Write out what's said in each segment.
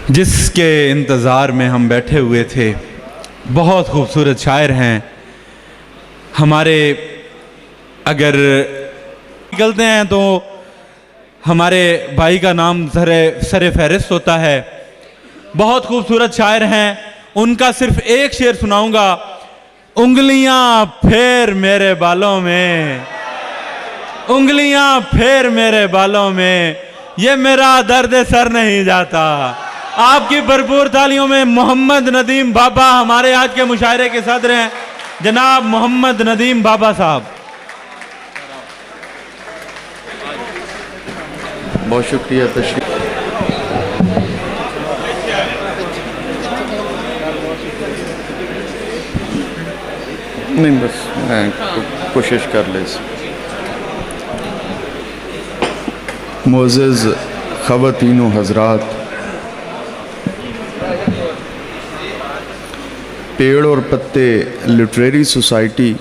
जिसके इंतज़ार में हम बैठे हुए थे। बहुत खूबसूरत शायर हैं हमारे। अगर निकलते हैं तो हमारे भाई का नाम सर फहरिस्त होता है। बहुत खूबसूरत शायर हैं। उनका सिर्फ एक शेर सुनाऊंगा। उंगलियां फेर मेरे बालों में, उंगलियां फेर मेरे बालों में, ये मेरा दर्द सर नहीं जाता। आपकी भरपूर तालियों में मोहम्मद नदीम बाबा हमारे आज के मुशायरे के सदर हैं, जनाब मोहम्मद नदीम बाबा साहब। बहुत शुक्रिया तशरीफ। नहीं बस मैं कोशिश कर ले। मुअज़्ज़ज़ ख़वातीन व हज़रात, पेड़ और पत्ते लिटरेरी सोसाइटी,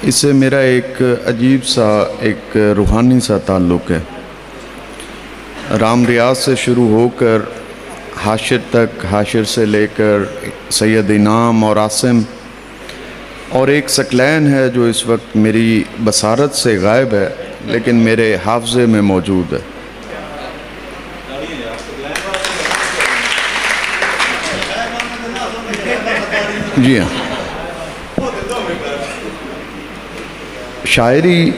इससे मेरा एक अजीब सा एक रूहानी सा ताल्लुक़ है। राम रियाज से शुरू होकर हाशिर तक, हाशिर से लेकर सैयद इनाम और आसिम, और एक सकलैन है जो इस वक्त मेरी बसारत से गायब है लेकिन मेरे हाफ़ज़े में मौजूद है। जी हाँ, शायरी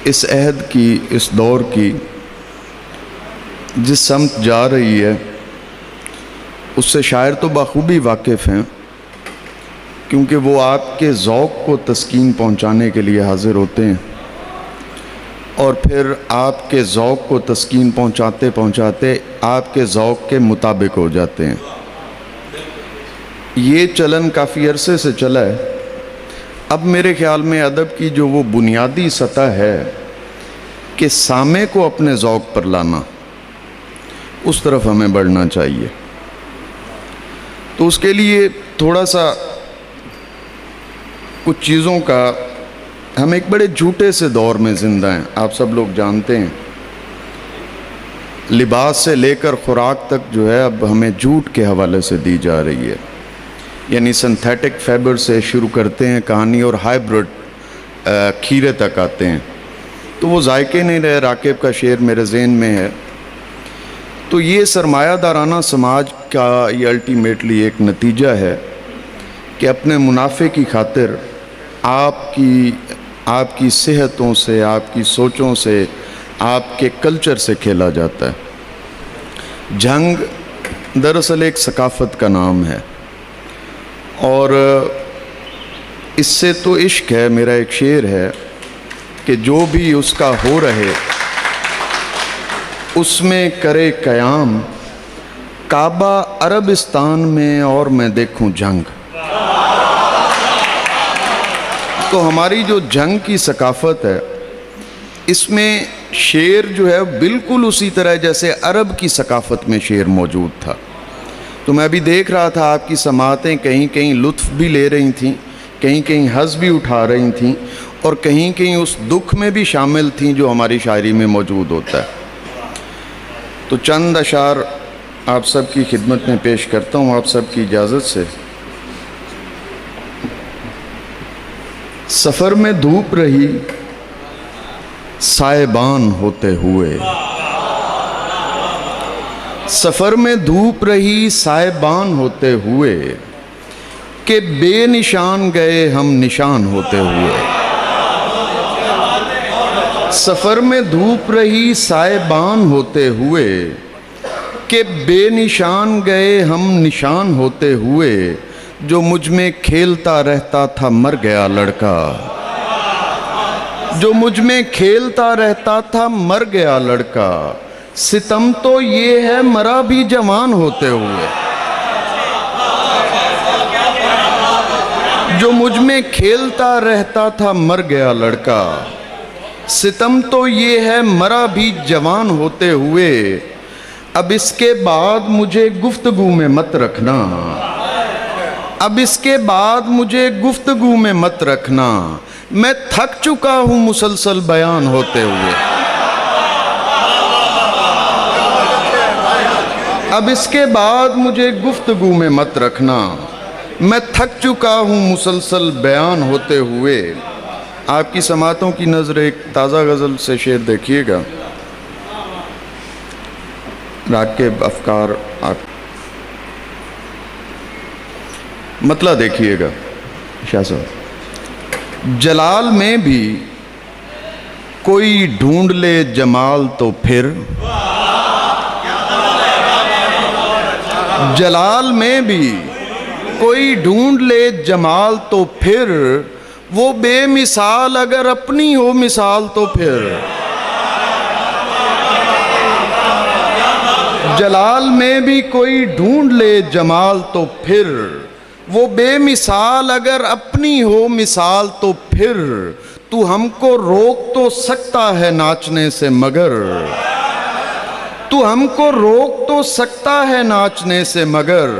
इस अहद की, इस दौर की जिस समत जा रही है उससे शायर तो बाखूबी वाकिफ़ हैं, क्योंकि वो आपके ज़ौक़ को तस्कीन पहुंचाने के लिए हाज़िर होते हैं और फिर आपके ज़ौक़ को तस्कीन पहुंचाते पहुंचाते आपके ज़ौक़ के मुताबिक हो जाते हैं। ये चलन काफ़ी अरसे से चला है। अब मेरे ख़्याल में अदब की जो वो बुनियादी सतह है कि सामे को अपने ज़ौक़ पर लाना, उस तरफ हमें बढ़ना चाहिए। तो उसके लिए थोड़ा सा कुछ चीज़ों का, हम एक बड़े झूठे से दौर में ज़िंदा हैं। आप सब लोग जानते हैं, लिबास से लेकर खुराक तक जो है अब हमें झूठ के हवाले से दी जा रही है। यानी सिंथेटिक फाइबर से शुरू करते हैं कहानी और हाइब्रिड खीरे तक आते हैं। तो वो जायके नहीं रहे। राकिब का शेर मेरे ज़हन में है। तो ये सरमायादाराना समाज का ये अल्टीमेटली एक नतीजा है कि अपने मुनाफे की खातिर आपकी सेहतों से, आपकी सोचों से, आपके कल्चर से खेला जाता है। जंग दरअसल एक सकाफ़त का नाम है और इससे तो इश्क है। मेरा एक शेर है कि जो भी उसका हो रहे उसमें करे क़याम, काबा अरबिस्तान में और मैं देखूं जंग। तो हमारी जो जंग की सकाफ़त है, इसमें शेर जो है बिल्कुल उसी तरह जैसे अरब की सकाफ़त में शेर मौजूद था। तो मैं अभी देख रहा था आपकी समातें कहीं कहीं लुत्फ़ भी ले रही थीं, कहीं कहीं हज़ भी उठा रही थीं और कहीं कहीं उस दुख में भी शामिल थीं जो हमारी शायरी में मौजूद होता है। तो चंद अशार आप सब की खिदमत में पेश करता हूँ, आप सब की इजाज़त से। सफ़र में धूप रही साएबान होते हुए, सफ़र में धूप रही साएबान होते हुए, कि बेनिशान गए हम निशान होते हुए। सफ़र में धूप रही साएबान होते हुए, कि बेनिशान गए हम निशान होते हुए, जो मुझ में खेलता रहता था मर गया लड़का, जो मुझ में खेलता रहता था मर गया लड़का। सितम तो ये है मरा भी जवान होते हुए, जो मुझ में खेलता रहता था मर गया लड़का। सितम तो ये है मरा भी जवान होते हुए, अब इसके बाद मुझे गुफ्तगू में मत रखना, अब इसके बाद मुझे गुफ्तगू में मत रखना। मैं थक चुका हूँ मुसलसल बयान होते हुए। अब इसके बाद मुझे गुफ्तगू में मत रखना, मैं थक चुका हूँ मुसलसल बयान होते हुए। आपकी समातों की नज़र एक ताज़ा गज़ल से शेर देखिएगा, राग के अफकार आप मतला देखिएगा। शाह साहब, जलाल में भी कोई ढूंढ ले जमाल तो फिर, जलाल में भी कोई ढूंढ ले जमाल तो फिर, वो बेमिसाल अगर अपनी हो मिसाल तो फिर, जलाल में भी कोई ढूंढ ले जमाल तो फिर, वो बेमिसाल अगर अपनी हो मिसाल तो फिर, तू हमको रोक तो सकता है नाचने से मगर, तू हमको रोक तो सकता है नाचने से मगर,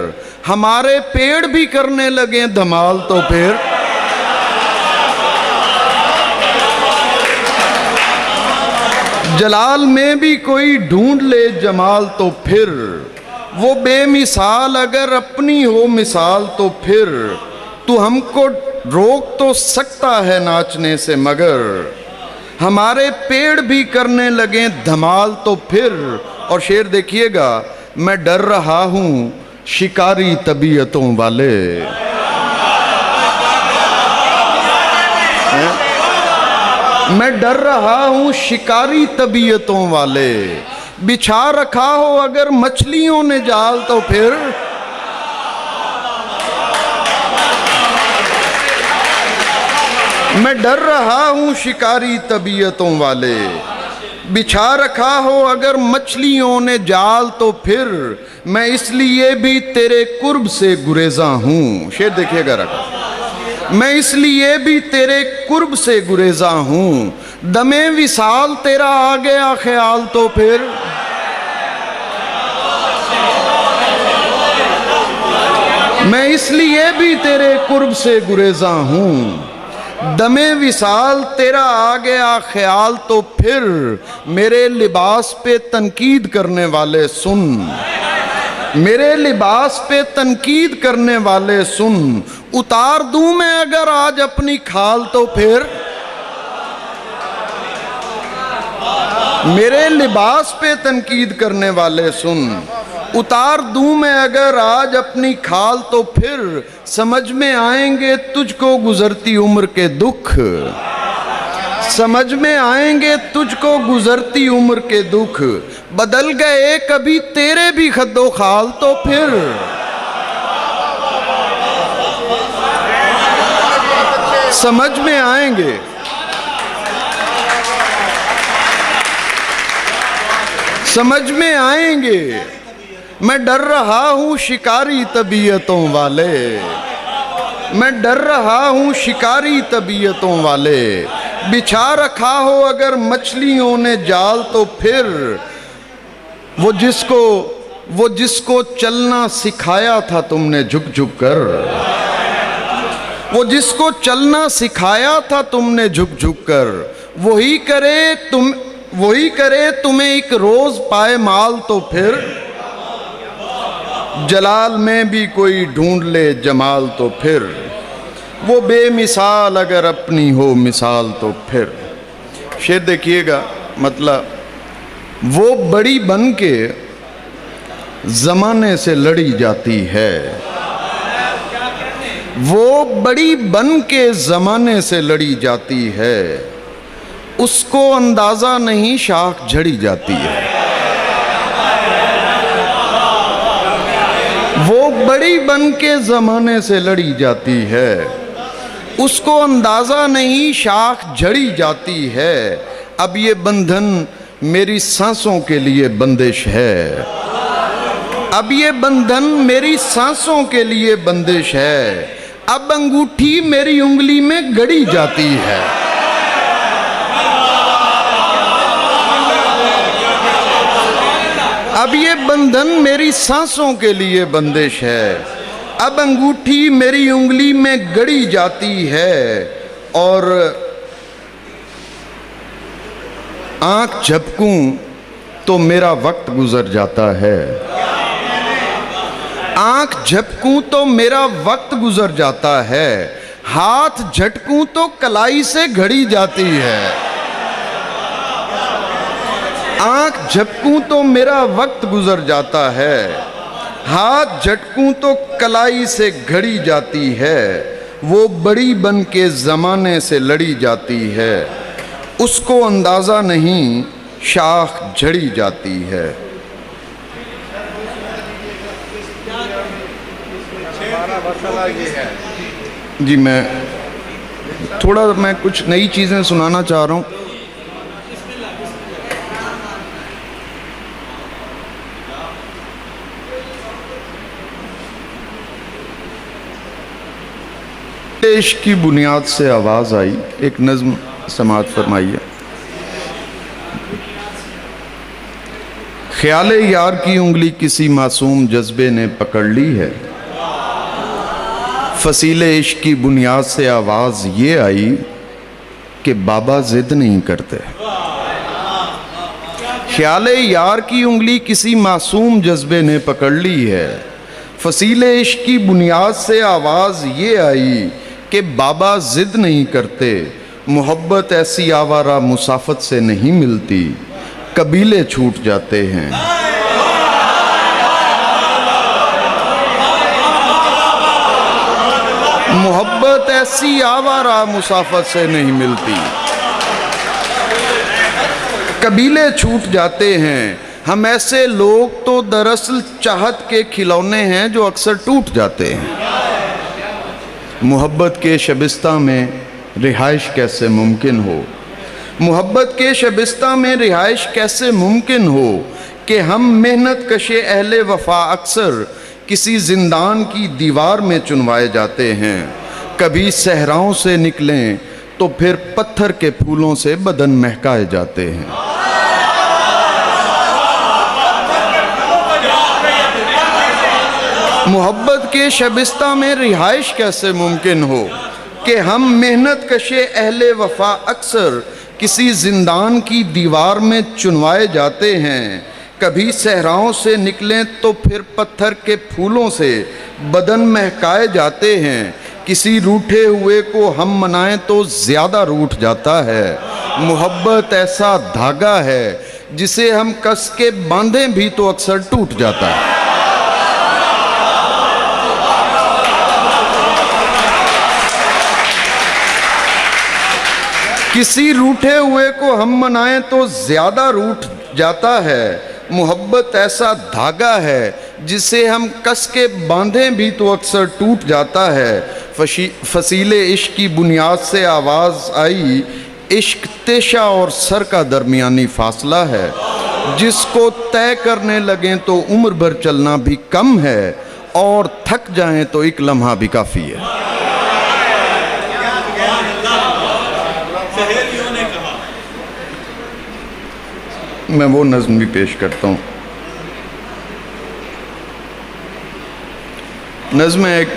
हमारे पेड़ भी करने लगे धमाल तो फिर, जलाल में भी कोई ढूंढ ले जमाल तो फिर, वो बेमिसाल अगर अपनी हो मिसाल तो फिर, तू हमको रोक तो सकता है नाचने से मगर, हमारे पेड़ भी करने लगे धमाल तो फिर। और शेर देखिएगा, मैं डर रहा हूँ शिकारी तबीयतों वाले, मैं डर रहा हूँ शिकारी तबीयतों वाले, बिछा रखा हो अगर मछलियों ने जाल तो फिर, मैं डर रहा हूँ शिकारी तबीयतों वाले, बिछा रखा हो अगर मछलियों ने जाल तो फिर, मैं इसलिए भी तेरे कुर्ब से गुरेजा हूँ। शेर देखिएगा रखा, मैं इसलिए भी तेरे कुर्ब से गुरेजा हूँ, दमे विसाल तेरा आ गया ख्याल तो फिर, मैं इसलिए भी तेरे कुर्ब से गुरेजा हूँ, दमे विसाल तेरा आ गया ख्याल तो फिर, मेरे लिबास पे तनकीद करने वाले सुन, मेरे लिबास पे तनकीद करने वाले सुन, उतार दूं मैं अगर आज अपनी खाल तो फिर, मेरे लिबास पे तनकीद करने वाले सुन, उतार दूं मैं अगर आज अपनी खाल तो फिर, समझ में आएंगे तुझको गुजरती उम्र के दुख, समझ में आएंगे तुझको गुजरती उम्र के दुख, बदल गए कभी तेरे भी खद्दो खाल तो फिर, समझ में आएंगे, समझ में आएंगे। मैं डर रहा हूँ शिकारी तबीयतों वाले, मैं डर रहा हूँ शिकारी तबीयतों वाले, बिछा रखा हो अगर मछलियों ने जाल तो फिर, वो जिसको चलना सिखाया था तुमने झुक झुक कर, वो जिसको चलना सिखाया था तुमने झुक झुक कर, वही करे तुम्हें एक रोज पाए माल तो फिर, जलाल में भी कोई ढूंढ ले जमाल तो फिर, वो बेमिसाल अगर अपनी हो मिसाल तो फिर। शेर देखिएगा, मतलब वो बड़ी बन के जमाने से लड़ी जाती है, वो बड़ी बन के जमाने से लड़ी जाती है, उसको अंदाजा नहीं शाख झड़ी जाती है, वो बड़ी बन के जमाने से लड़ी जाती है, उसको अंदाजा नहीं शाख झड़ी जाती है, अब ये बंधन मेरी सांसों के लिए बंदिश है, अब ये बंधन मेरी सांसों के लिए बंदिश है, अब अंगूठी मेरी उंगली में गड़ी जाती है, अब ये बंधन मेरी सांसों के लिए बंदिश है, अब अंगूठी मेरी उंगली में गड़ी जाती है, और आंख झपकूं तो मेरा वक्त गुजर जाता है, आंख झपकूं तो मेरा वक्त गुजर जाता है, हाथ झटकूं तो कलाई से घड़ी जाती है। आंख झपकूं तो मेरा वक्त गुजर जाता है, हाथ झटकूं तो कलाई से घड़ी जाती है। वो बड़ी बन के ज़माने से लड़ी जाती है, उसको अंदाज़ा नहीं शाख झड़ी जाती है। जी मैं कुछ नई चीज़ें सुनाना चाह रहा हूँ। इश्क की बुनियाद से आवाज़ आई, एक नज़्म समाअत फरमाइए। ख्याले यार की उंगली किसी मासूम जज्बे ने पकड़ ली है, फसीले इश्क की बुनियाद से आवाज़ ये आई कि बाबा जिद नहीं करते। ख्याले यार की उंगली किसी मासूम जज्बे ने पकड़ ली है, फसीले इश्क की बुनियाद से आवाज़ ये आई कि बाबा जिद नहीं करते। मोहब्बत ऐसी आवारा मुसाफत से नहीं मिलती, कबीले छूट जाते हैं। मोहब्बत ऐसी आवारा मुसाफत से नहीं मिलती, कबीले छूट जाते हैं। हम ऐसे लोग तो दरअसल चाहत के खिलौने हैं जो अक्सर टूट जाते हैं। मोहब्बत के शबिस्ता में रिहाइश कैसे मुमकिन हो, मोहब्बत के शबिस्ता में रिहाइश कैसे मुमकिन हो कि हम मेहनत कशे अहले वफा अक्सर किसी जिंदान की दीवार में चुनवाए जाते हैं। कभी सहराओं से निकलें तो फिर पत्थर के फूलों से बदन महकाए जाते हैं। मोहब्बत के शबिस्ता में रिहाइश कैसे मुमकिन हो कि हम मेहनत कशे अहले वफा अक्सर किसी जिंदान की दीवार में चुनवाए जाते हैं। कभी सहराओं से निकलें तो फिर पत्थर के फूलों से बदन महकाए जाते हैं। किसी रूठे हुए को हम मनाएं तो ज़्यादा रूठ जाता है। मोहब्बत ऐसा धागा है जिसे हम कस के बांधें भी तो अक्सर टूट जाता है। किसी रूठे हुए को हम मनाएं तो ज़्यादा रूठ जाता है। मोहब्बत ऐसा धागा है जिसे हम कस के बांधें भी तो अक्सर टूट जाता है। फसीले इश्क की बुनियाद से आवाज़ आई, इश्क तेशा और सर का दरमियानी फासला है। जिसको तय करने लगें तो उम्र भर चलना भी कम है, और थक जाएं तो एक लम्हा भी काफ़ी है। मैं वो नज़्म भी पेश करता हूँ। नज़्म एक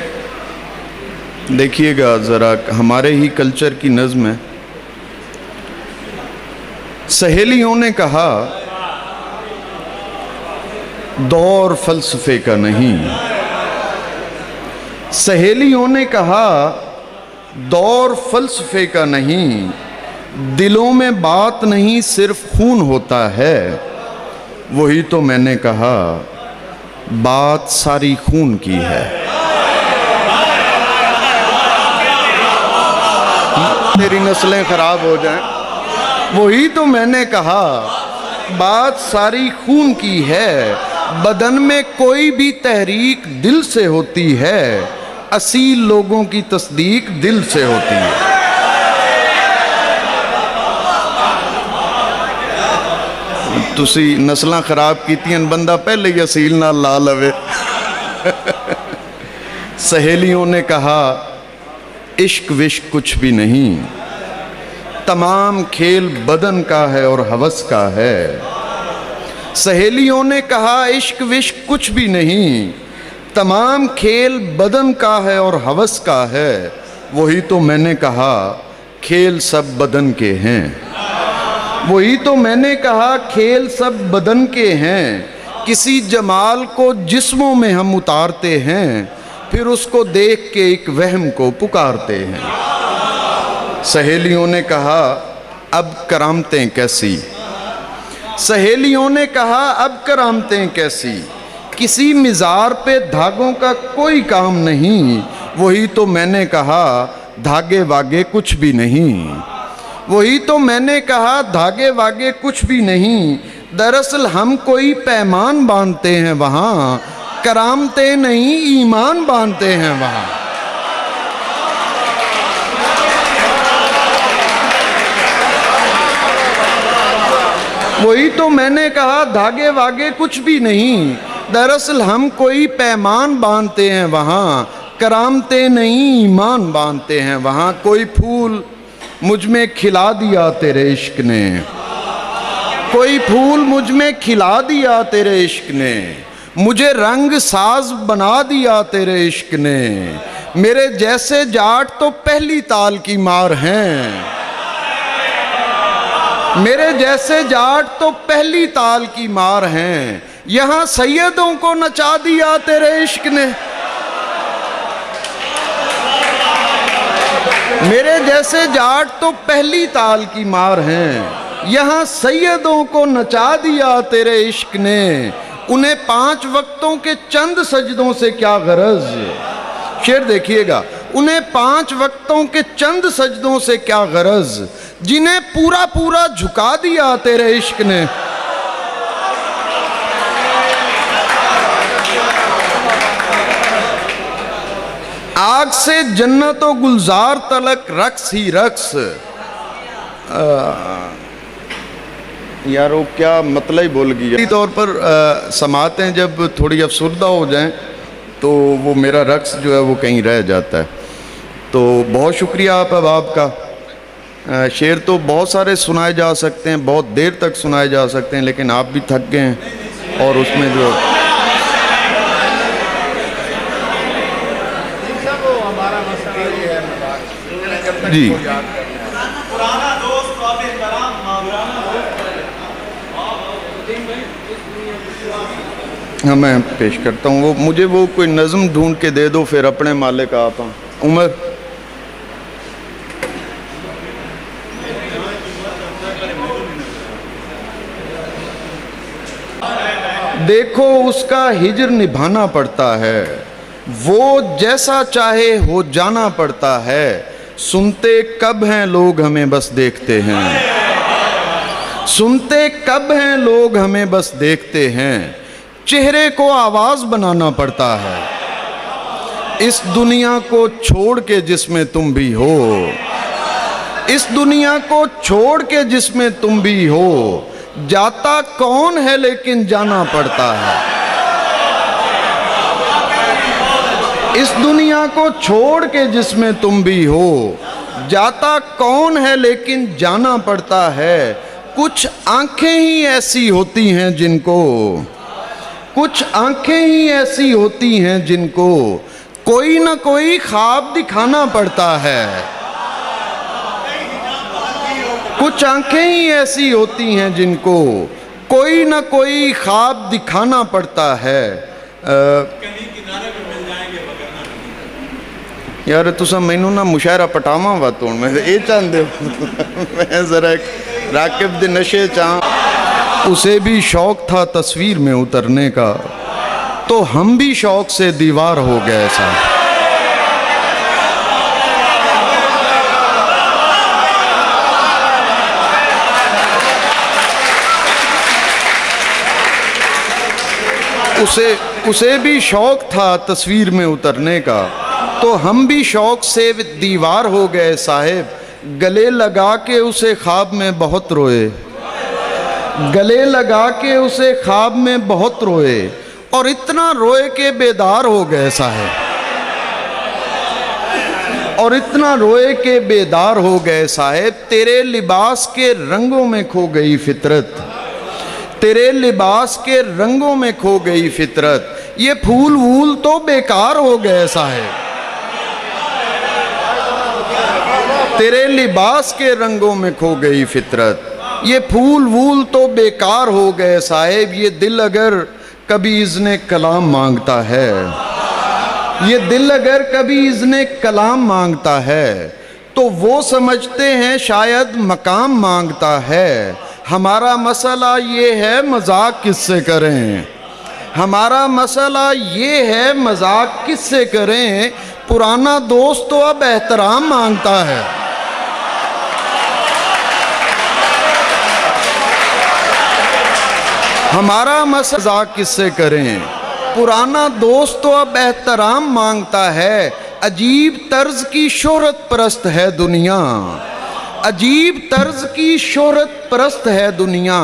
देखिएगा ज़रा, हमारे ही कल्चर की नज़्म है। सहेलियों ने कहा दौर फ़लसफ़े का नहीं, सहेलियों ने कहा दौर फ़लसफ़े का नहीं, दिलों में बात नहीं सिर्फ खून होता है। वही तो मैंने कहा बात सारी खून की है। तेरी नस्लें खराब हो जाएं। वही तो मैंने कहा बात सारी खून की है। बदन में कोई भी तहरीक दिल से होती है, असील लोगों की तस्दीक दिल से होती है। तुसी नस्लां खराब कीतियां, बंदा पहले ही असील नाल ला लवे। सहेलियों ने कहा इश्क विश्क कुछ भी नहीं, तमाम खेल बदन का है और हवस का है। सहेलियों ने कहा इश्क विश्क कुछ भी नहीं, तमाम खेल बदन का है और हवस का है। वही तो मैंने कहा खेल सब बदन के हैं। वही तो मैंने कहा खेल सब बदन के हैं। किसी जमाल को जिस्मों में हम उतारते हैं, फिर उसको देख के एक वहम को पुकारते हैं। सहेलियों ने कहा अब करामतें कैसी, सहेलियों ने कहा अब करामतें कैसी, किसी मिज़ार पे धागों का कोई काम नहीं। वही तो मैंने कहा धागे वागे कुछ भी नहीं, वही तो मैंने कहा धागे वागे कुछ भी नहीं। दरअसल हम कोई पैमान बांधते हैं वहाँ, करामतें नहीं ईमान बांधते हैं वहाँ। वही तो मैंने कहा धागे वागे कुछ भी नहीं, दरअसल हम कोई पैमान बांधते हैं वहाँ, करामतें नहीं ईमान बांधते हैं वहाँ। कोई फूल मुझ में खिला दिया तेरे इश्क ने, कोई फूल मुझ में खिला दिया तेरे इश्क ने, मुझे रंग साज बना दिया तेरे इश्क ने। मेरे जैसे जाट तो पहली ताल की मार हैं, मेरे जैसे जाट तो पहली ताल की मार हैं। यहाँ सैयदों को नचा दिया तेरे इश्क ने, मेरे जैसे जाट तो पहली ताल की मार हैं। यहाँ सैयदों को नचा दिया तेरे इश्क ने, उन्हें 5 वक्तों के चंद सजदों से क्या गरज। शेर देखिएगा, उन्हें 5 वक्तों के चंद सजदों से क्या गरज, जिन्हें पूरा पूरा झुका दिया तेरे इश्क ने। आग से जन्नत व गुलजार तलक रक्स ही रक्स। यार वो क्या मतलब ही बोल गया। तौर पर समाते हैं जब थोड़ी अफसुर्दा हो जाएं तो वो मेरा रक्स जो है वो कहीं रह जाता है। तो बहुत शुक्रिया आप अहबाब का। शेर तो बहुत सारे सुनाए जा सकते हैं, बहुत देर तक सुनाए जा सकते हैं, लेकिन आप भी थक गए हैं और उसमें जो जी हाँ मैं पेश करता हूँ। वो मुझे वो कोई नज़म ढूंढ के दे दो, फिर अपने मालिक आप। उमर देखो उसका हिजर निभाना पड़ता है, वो जैसा चाहे हो जाना पड़ता है। सुनते कब हैं लोग हमें बस देखते हैं, सुनते कब हैं लोग हमें बस देखते हैं। चेहरे को आवाज़ बनाना पड़ता है, इस दुनिया को छोड़ के जिसमें तुम भी हो, इस दुनिया को छोड़ के जिसमें तुम भी हो। जाता कौन है लेकिन जाना पड़ता है, इस दुनिया को छोड़ के जिसमें तुम भी हो। जाता कौन है लेकिन जाना पड़ता है। कुछ आंखें ही ऐसी होती हैं जिनको, कुछ आंखें ही ऐसी होती हैं जिनको कोई ना कोई ख्वाब दिखाना पड़ता है। कुछ आंखें ही ऐसी होती हैं जिनको कोई ना कोई ख्वाब दिखाना पड़ता है। यार तुसा मैनू ना मुशायरा पटावा वा तो मैं ये चाहते हो मैं जरा राकिब दे नशे चाह। उसे भी शौक था तस्वीर में उतरने का, तो हम भी शौक से दीवार हो गए साहब। उसे भी शौक था तस्वीर में उतरने का, तो हम भी शौक से दीवार हो गए साहिब। गले लगा के उसे ख्वाब में बहुत रोए, गले लगा के उसे ख्वाब में बहुत रोए, और इतना रोए के बेदार हो गए साहिब, और इतना रोए के बेदार हो गए साहिब। तेरे लिबास के रंगों में खो गई फितरत, तेरे लिबास के रंगों में खो गई फितरत। ये फूल वूल तो बेकार हो गए साहिब, तेरे लिबास के रंगों में खो गई फितरत। ये फूल वूल तो बेकार हो गए साहिब। ये दिल अगर कभी इज़्ने कलाम मांगता है, ये दिल अगर कभी इज़्ने कलाम मांगता है तो वो समझते हैं शायद मकाम मांगता है। हमारा मसला ये है मजाक किससे करें, हमारा मसला ये है मजाक किससे करें, पुराना दोस्त तो अब एहतराम मांगता है। हमारा मसला किससे करें, पुराना दोस्त तो अब एहतराम मांगता है। अजीब तर्ज की शोहरत परस्त है दुनिया, अजीब तर्ज की शोहरत परस्त है दुनिया,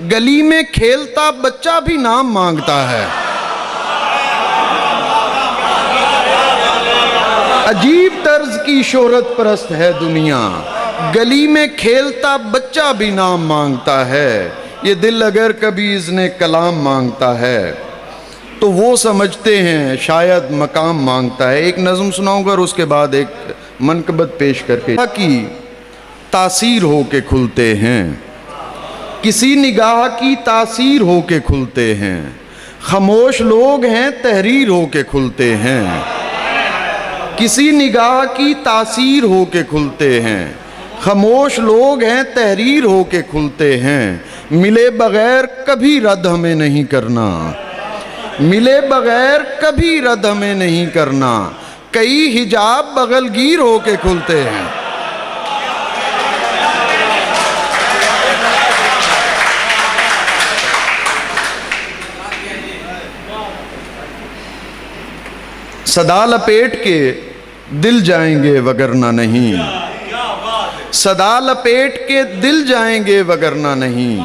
गली में खेलता बच्चा भी नाम मांगता है। अजीब तर्ज की शोहरत परस्त है दुनिया, गली में खेलता बच्चा भी नाम मांगता है। ये दिल अगर कभी इज़्ने कलाम मांगता है तो वो समझते हैं शायद मकाम मांगता है। एक नज़म सुनाऊंगा और उसके बाद एक मनकबत पेश करके कि तासीर हो के खुलते हैं, किसी निगाह की तासीर हो के खुलते हैं, खामोश लोग हैं तहरीर हो के खुलते हैं। किसी निगाह की तासीर हो के खुलते हैं, खामोश लोग हैं तहरीर हो के खुलते हैं। मिले बगैर कभी रद्द हमें नहीं करना, मिले बगैर कभी रद्द हमें नहीं करना, कई हिजाब बगलगीर हो के खुलते हैं। सदा लपेट के दिल जाएंगे वगरना नहीं, सदा लपेट के दिल जाएंगे वगरना नहीं,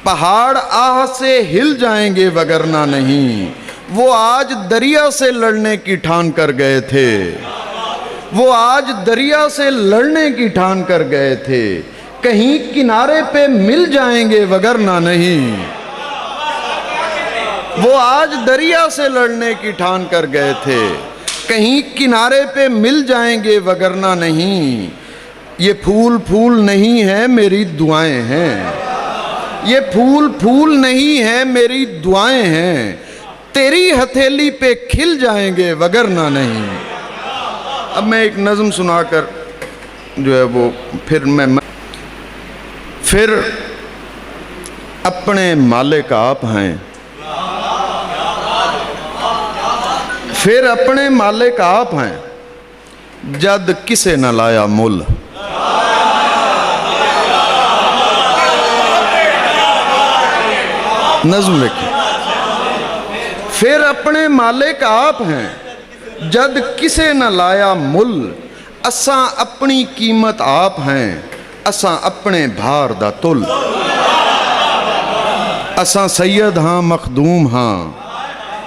पहाड़ आह से हिल जाएंगे वगरना नहीं। वो आज दरिया से लड़ने की ठान कर गए थे, वो आज दरिया से लड़ने की ठान कर गए थे, कहीं किनारे पे मिल जाएंगे वगरना नहीं। वो आज दरिया से लड़ने की ठान कर गए थे, कहीं किनारे पे मिल जाएंगे वगरना नहीं। ये फूल फूल नहीं है मेरी दुआएं हैं, ये फूल फूल नहीं है मेरी दुआएं हैं, तेरी हथेली पे खिल जाएंगे वगरना नहीं। अब मैं एक नज़म सुनाकर जो है वो फिर अपने मालिक आप हैं, फिर अपने मालिक आप हैं, जद किसे न लाया मुल। नज़्म लिखी, फिर अपने मालिक आप हैं, जद किसे न लाया मुल। असां अपनी कीमत आप हैं, असां अपने भार दा तुल। असां सैयद हाँ मखदूम हाँ,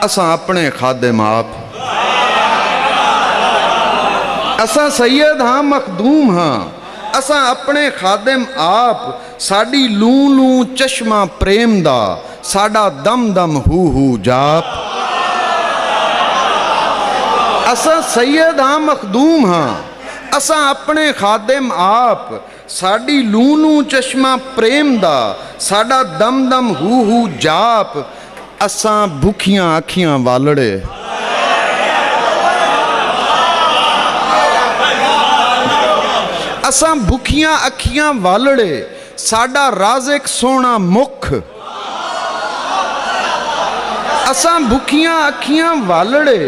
असां अपने खादिम आप। असां सैयद हाँ मखदूम हाँ, असां अपने खादिम आप। साड़ी लू लू चश्मा प्रेम दा, साडा दम दम हू जाप। असां सैयद हाँ मखदूम हाँ, असां अपने खादिम आप। साड़ी लू लू चश्मा प्रेम दा, साडा दम दम हू जाप। असां भुखियां अखियां वालड़े, असां भुखियां अखियां वालड़े, साडा राज़िक सोना मुख। असां भुखियां अखियां वालड़े,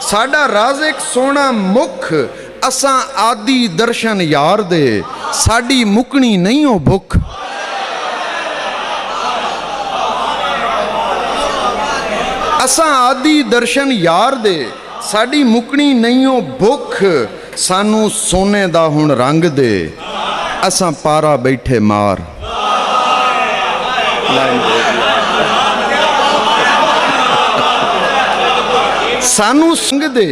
साडा राज़िक सोना मुख। असां आदि दर्शन यार दे, साडी मुकनी नहीं हो भुख। असां आदि दर्शन यार दे, साडी मुकनी नहीं हो भुख। सानू सोने दा हुण रंग दे, असां पारा बैठे मार। सानू संग दे,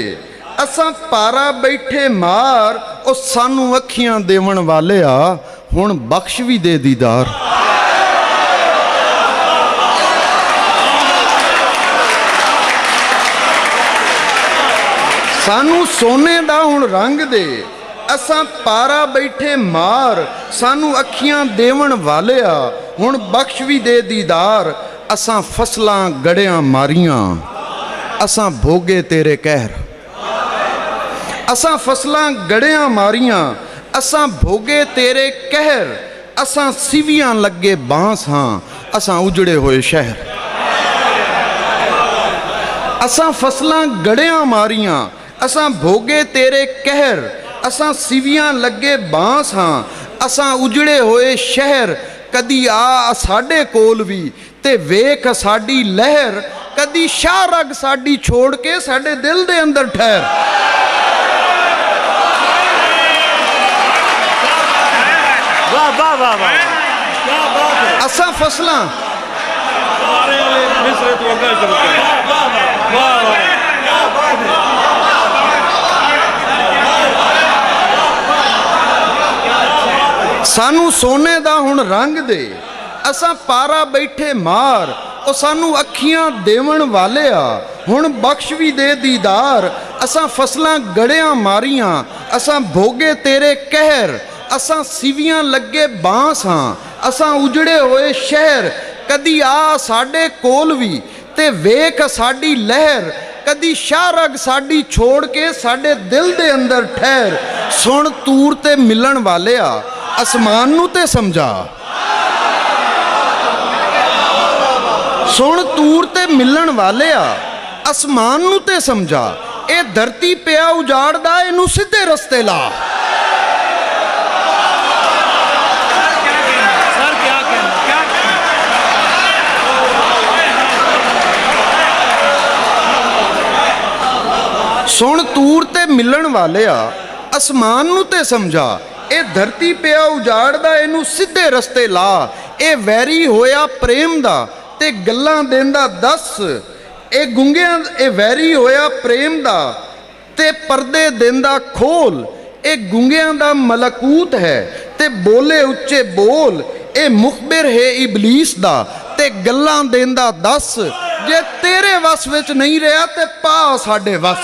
असां पारा बैठे मार। ओ सानू अखियां देवन वाले आ, हुण बख्श भी दे दीदार। सानू सोने दा हुण रंग दे, असां पारा बैठे मार। सानू अखियां देवन वाले आ, हुण बख्श भी दे दीदार। असां फसलां गड़ियां मारियां, असां भोगे तेरे कहर। असां फसलां गड़ियां मारियां, असां भोगे तेरे कहर। असां सिवियां लगे बांस हाँ, असां उजड़े होए शहर। असां फसलां गड़ियां मारियां, असां भोगे तेरे कहर। असां सिवियां लगे बांस हाँ, असां उजड़े होए शहर। कदी आ साडे कोल भी ते वेख साडी लहर, कदी शाह रग साडी छोड़ के साडे दिल दे अंदर ठहर। वाह वाह वाह वाह, क्या बात है। असां फसलां सानू सोने दा हुण रंग दे, असां पारा बैठे मार। ओ सानू अखियां देवन वाले आ, हुण बख्श भी दे दीदार। असां फसलां गड़ियां मारियां, असां भोगे तेरे कहर। असां सिवियां लगे बांस हाँ, असां उजड़े होए शहर। कदी आ साडे कोल भी ते वेख साडी लहर, कदी शाह रग साडी छोड़ के साडे दिल दे अंदर ठहर। सुन तूर ते मिलन वाले आ, आसमान नू ते समझा। सुन तूर ते मिलन वाले आ, आसमान नू ते समझा। ए धरती पिया उजाड़दा, इनू सीधे रस्ते ला। सर क्या कहना, क्या सुन तूर ते मिलन वाले आ, आसमान नू ते समझा। ए धरती पिया उजाड़दा, इनू सीधे रस्ते ला। ए वैरी होया प्रेम दा ते गल्लां देंदा दस। ए गुंगियां ए वैरी होया प्रेम दा ते पर्दे देंदा खोल। ए गुंगियां दा मलकूत है ते बोले उच्चे बोल। ए मुखबिर है इबलीस दा ते गल्लां देंदा दस। जे तेरे वस विच नहीं रहा ते पा साडे वस।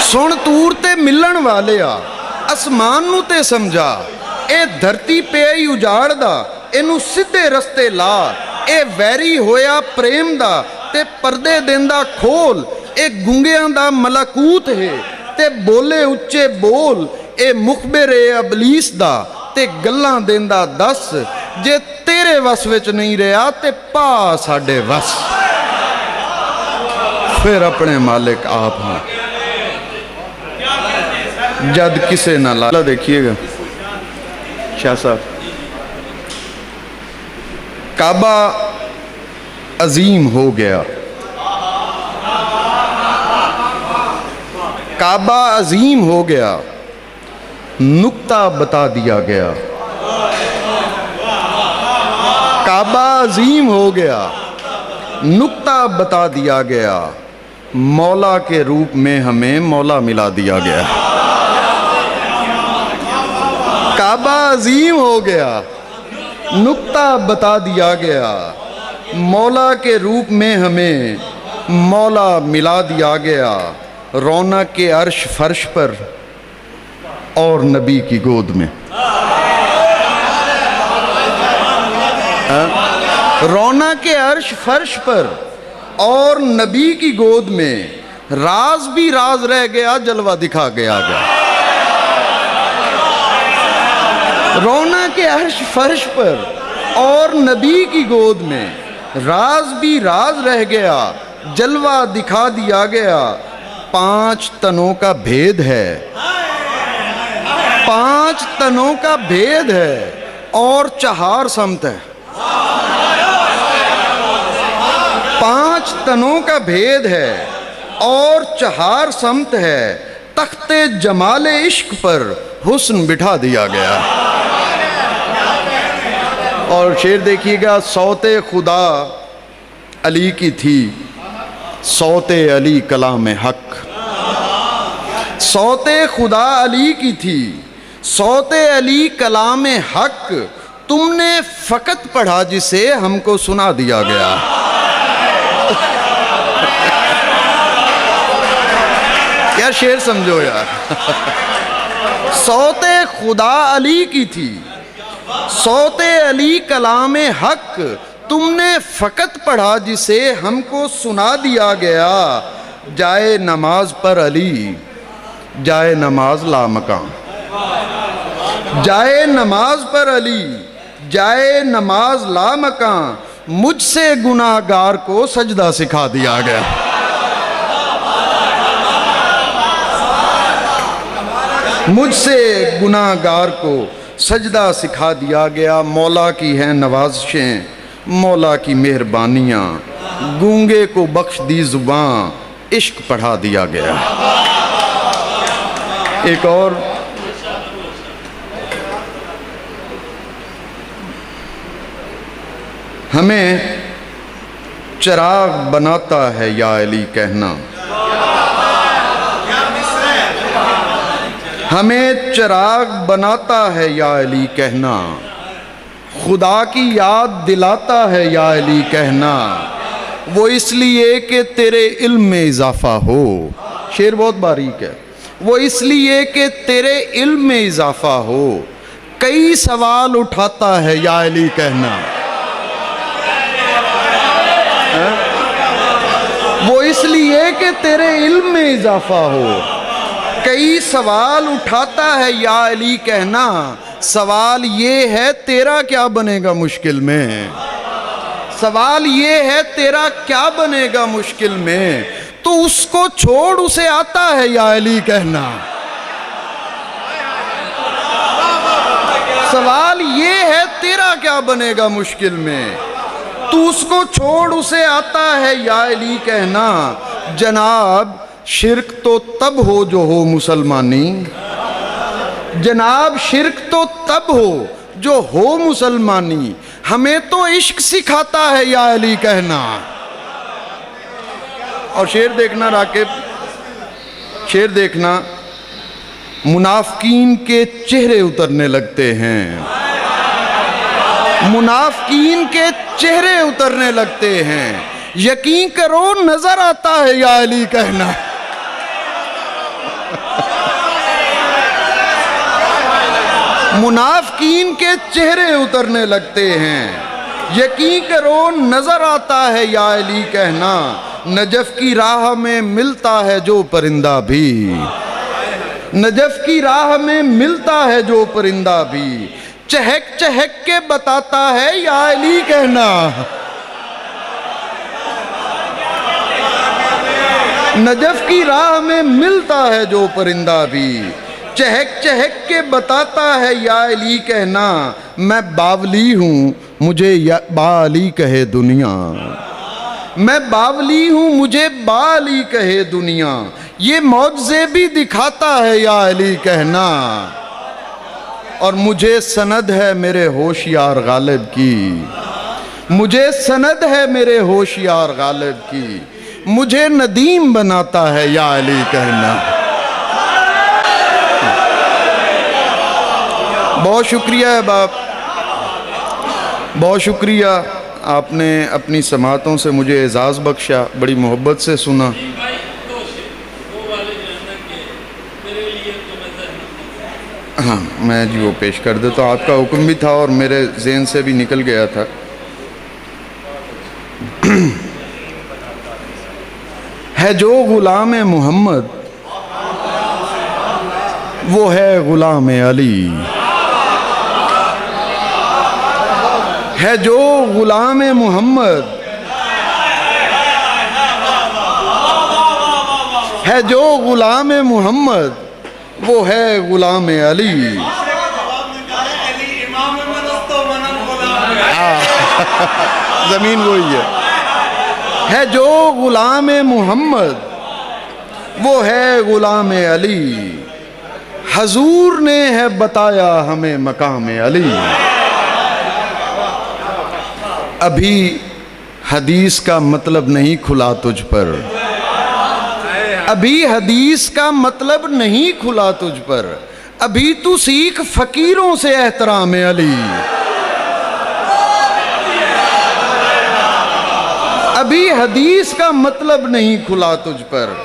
सुन तूर ते मिलन वाले आ, आसमान नू ते समझा। ए धरती पे ही उजाड़दा, इनू सीधे रस्ते ला। ए वैरी होया प्रेम दा ते पर्दे देंदा खोल। ए गुंगियां दा मलकूत है ते बोले उच्चे बोल। ए मुखबिर है इबलीस दा ते गल्लां देंदा दस। जे तेरे वस विच नहीं रहा ते पा साडे वस। फिर अपने मालिक आप हाँ, जद किसे ना ला। देखिएगा शाह साहब, काबा अजीम हो गया। काबा अजीम हो गया, नुक्ता बता दिया गया। काबा अजीम हो गया, नुक्ता बता दिया गया। मौला के रूप में हमें मौला मिला दिया गया। काबा अजीम हो गया, नुक्ता बता दिया गया। मौला के रूप में हमें मौला मिला दिया गया। रौनक के अर्श फर्श पर और नबी की गोद में। रौनक के अर्श फर्श पर और नबी की गोद में। राज भी राज रह गया, जलवा दिखा गया गया। रौनक के अर्श फर्श पर और नबी की गोद में। राज भी राज रह गया, जलवा दिखा दिया गया। 5 तनों का भेद है, 5 तनों का भेद है और 4 समत है। 5 तनों का भेद है और 4 समत है। तख्ते जमाले इश्क पर हुस्न बिठा दिया गया। और शेर देखिएगा, सौते खुदा अली की थी, सौते अली कलाम हक। सौते खुदा अली की थी, सौते अली कलाम हक। तुमने फ़कत पढ़ा जिसे हमको सुना दिया गया। यार शेर समझो यार। सौते खुदा अली की थी, सौते अली कलामे हक, तुमने फ़कत पढ़ा जिसे हमको सुना दिया गया। जाए नमाज पर अली, जाए नमाज लामकान, जाए नमाज पर अली, जाए नमाज लामकान, मुझसे गुनाहगार को सजदा सिखा दिया गया। मुझसे गुनाहगार को सजदा सिखा दिया गया। मौला की हैं नवाज़िशें, मौला की मेहरबानियाँ, गूंगे को बख्श दी ज़ुबान, इश्क पढ़ा दिया गया। एक और हमें चिराग बनाता है या अली कहना, हमें चिराग बनाता है या अली कहना, खुदा की याद दिलाता है या अली कहना, वो इसलिए कि तेरे इल्म में इजाफा हो। शेर बहुत बारीक है। वो इसलिए कि तेरे इल्म में इजाफा हो, कई सवाल उठाता है या अली कहना। वो इसलिए कि तेरे इल्म में इजाफा हो, कई सवाल उठाता है या अली कहना। सवाल ये है तेरा क्या बनेगा मुश्किल में, सवाल ये है तेरा क्या बनेगा मुश्किल में, तो उसको छोड़ उसे आता है या अली कहना। सवाल ये है तेरा क्या बनेगा मुश्किल में, तू उसको छोड़ उसे आता है या अली कहना। जनाब शिर्क तो तब हो जो हो मुसलमानी, जनाब शिर्क तो तब हो जो हो मुसलमानी, हमें तो इश्क सिखाता है या अली कहना। और शेर देखना राकिब, शेर देखना, मुनाफिकीन के चेहरे उतरने लगते हैं, मुनाफिकीन के चेहरे उतरने लगते हैं, यकीन करो नजर आता है या अली कहना। मुनाफिकीन के चेहरे उतरने लगते हैं, यकीन करो नजर आता है या अली कहना। नजफ की राह में मिलता है जो परिंदा भी, नजफ की राह में मिलता है जो परिंदा भी, चहक चहक के बताता है या अली कहना। नजफ की राह में मिलता है जो परिंदा भी, चहक चहक के बताता है या अली कहना। मैं बावली हूँ मुझे बाली कहे दुनिया, मैं बावली हूँ मुझे बाली कहे दुनिया, ये मौजज़े भी दिखाता है या अली कहना। और मुझे सनद है मेरे होशियार गालिब की, मुझे सनद है मेरे होशियार गालिब की, मुझे नदीम बनाता है या अली कहना। बहुत शुक्रिया है बाप, बहुत शुक्रिया, आपने अपनी समातों से मुझे एजाज़ बख्शा, बड़ी मोहब्बत से सुना। हाँ मैं जी वो पेश कर दे, तो आपका हुक्म भी था और मेरे ज़हन से भी निकल गया था। है जो गुलाम मोहम्मद वो है गुलाम अली, है जो गुलाम मोहम्मद, है जो गुलाम मोहम्मद वो है गुलाम अली। ज़मीन वही है जो गुलाम मोहम्मद वो है गुलाम अली, हजूर ने है बताया हमें मकाम अली। अभी हदीस का मतलब नहीं खुला तुझ पर, अभी हदीस का मतलब नहीं खुला तुझ पर, अभी तू सीख फकीरों से एहतराम अली। अभी हदीस का मतलब नहीं खुला तुझ पर,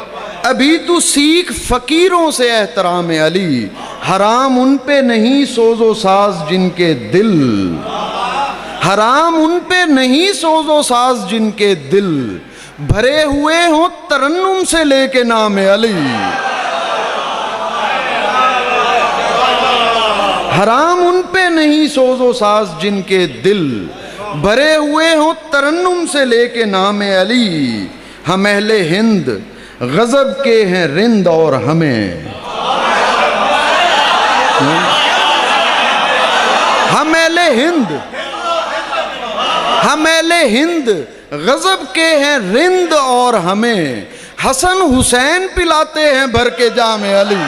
अभी तू सीख फकीरों से एहतराम अली, हराम उन पे नहीं सोजो साज जिनके दिल, हराम उन पे नहीं सोजो साज जिनके दिल भरे हुए हों तरन्नुम से लेके नाम अली। हराम उन पे नहीं सोजो साज जिनके दिल भरे हुए हों तरन्नुम से लेके नाम अली। हम अहले हिंद गजब के हैं रिंद और हमें, हम अहले हिंद, हम अहले हिंद गजब के हैं रिंद और हमें हसन हुसैन पिलाते हैं भर के जाम अली।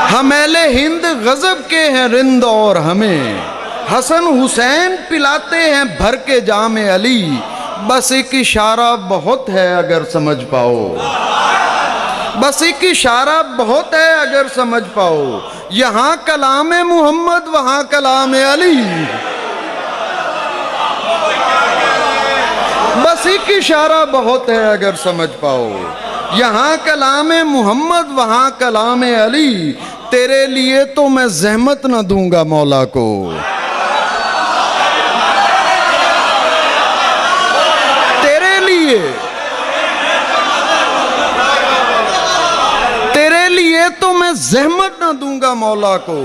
हम अहले हिंद गजब के हैं रिंद और हमें हसन हुसैन पिलाते हैं भर के जाम अली। बस एक इशारा बहुत है अगर समझ पाओ, बस एक इशारा बहुत है अगर समझ पाओ, यहाँ कलाम मोहम्मद वहाँ कलाम अली। बस एक इशारा बहुत है अगर समझ पाओ, यहाँ कलाम मोहम्मद वहाँ कलाम अली। तेरे लिए तो मैं जहमत न दूंगा मौला को, तेरे लिए, तेरे लिए तो मैं जहमत न दूंगा मौला को,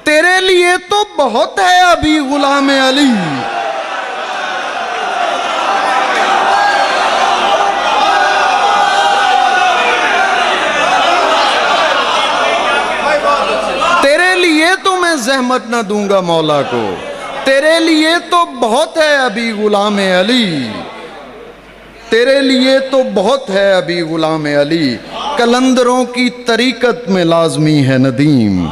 तेरे लिए तो बहुत है अभी गुलाम अली। तेरे लिए तो मैं जहमत न दूंगा मौला को, तेरे लिए तो बहुत है अभी गुलाम अली, तेरे लिए तो बहुत है अभी गुलाम अली। कलंदरों की तरीकत में लाजमी है नदीम,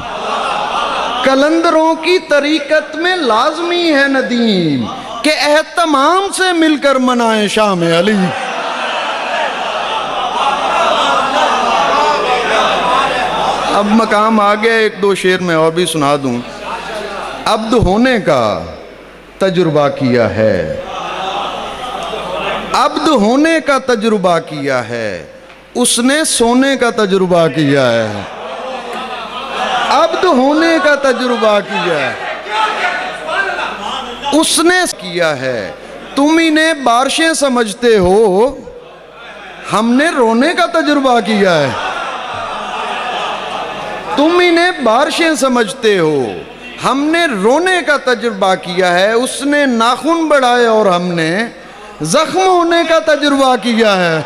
कलंदरों की तरीकत में लाजमी है नदीम के एहतमाम से मिलकर मनाए शाम अली। अब मकाम आ गया, एक दो शेर में और भी सुना दूं। अब्द होने का तजुर्बा किया है, अब्द होने का तजुर्बा किया है, उसने सोने का तजुर्बा किया है, अब्द होने का तजुर्बा किया है, उसने किया है। तुम इन्हें बारिशें समझते हो, हमने रोने का तजुर्बा किया है। तुम इन्हें बारिशें समझते हो, हमने रोने का तजुर्बा किया है। उसने नाखून बढ़ाए और हमने जख्म होने का तजुर्बा किया है।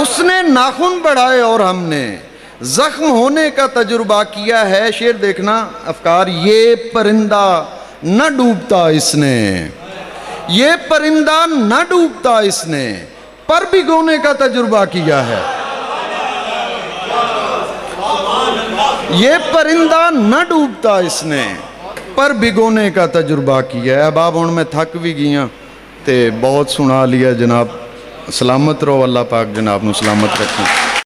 उसने नाखून बढ़ाए और हमने जख्म होने का तजुर्बा किया है। शेर देखना अफकार, ये परिंदा न डूबता इसने, ये परिंदा न डूबता इसने, पर भिगोने का तजुर्बा किया है। ये परिंदा न डूबता इसने, पर भिगोने का तजुर्बा किया है। अब आप हुण मैं थक भी गया ते बहुत सुना लिया जनाब। सलामत रहो, अल्लाह पाक जनाब नूं सलामत रखे।